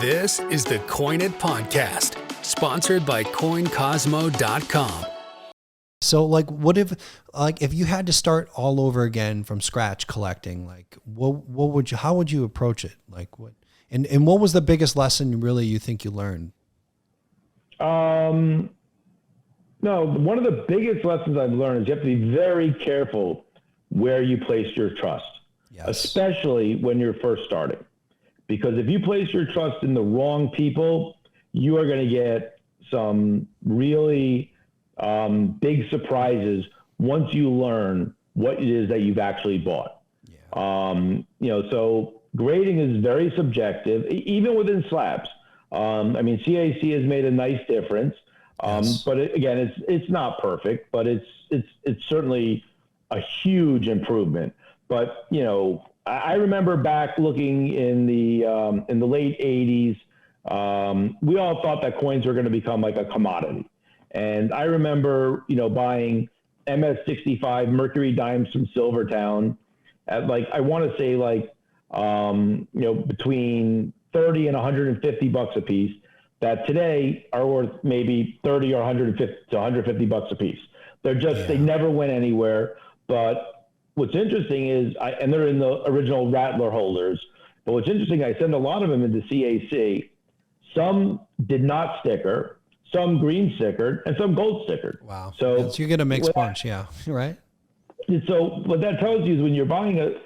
This is the Coin It Podcast, sponsored by coincosmo.com. So if you had to start all over again from scratch collecting, how would you approach it? And what was the biggest lesson really you think you learned? No, one of the biggest lessons I've learned is you have to be very careful where you place your trust, Yes. especially when you're first starting. Because if you place your trust in the wrong people, you are going to get some really big surprises once you learn what it is that you've actually bought. Yeah. So grading is very subjective, even within slabs. CAC has made a nice difference, Yes. but it's not perfect, but it's certainly a huge improvement. But I remember back looking in the late 80s, we all thought that coins were going to become like a commodity. And I remember, buying MS-65 Mercury dimes from Silvertown at I want to say between 30 and 150 bucks a piece, that today are worth maybe 30 or 150 to 150 bucks a piece. They never went anywhere. But what's interesting is, and they're in the original Rattler holders, but what's interesting, I send a lot of them into CAC. Some did not sticker, some green stickered, and some gold stickered. Wow. So you get a mixed bunch. Yeah. Right. So what that tells you is when you're buying a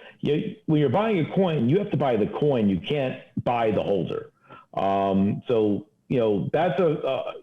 coin, you have to buy the coin. You can't buy the holder. That's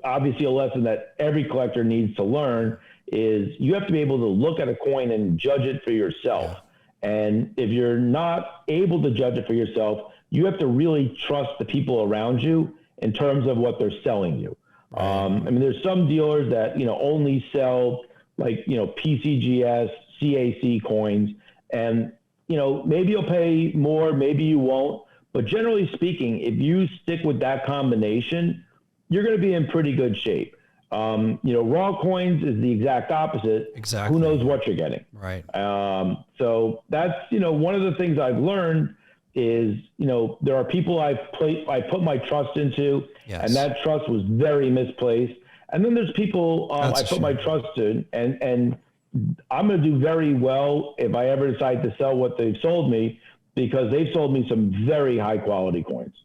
obviously a lesson that every collector needs to learn. Is you have to be able to look at a coin and judge it for yourself. Yeah. And if you're not able to judge it for yourself, you have to really trust the people around you in terms of what they're selling you. Right. There's some dealers that, only sell PCGS, CAC coins, and, maybe you'll pay more, maybe you won't. But generally speaking, if you stick with that combination, you're going to be in pretty good shape. Raw coins is the exact opposite. Exactly. Who knows what you're getting? Right. So that's, one of the things I've learned is, there are people I put my trust into, yes. and that trust was very misplaced. And then there's people I put my trust in, and I'm going to do very well if I ever decide to sell what they've sold me, because they've sold me some very high quality coins.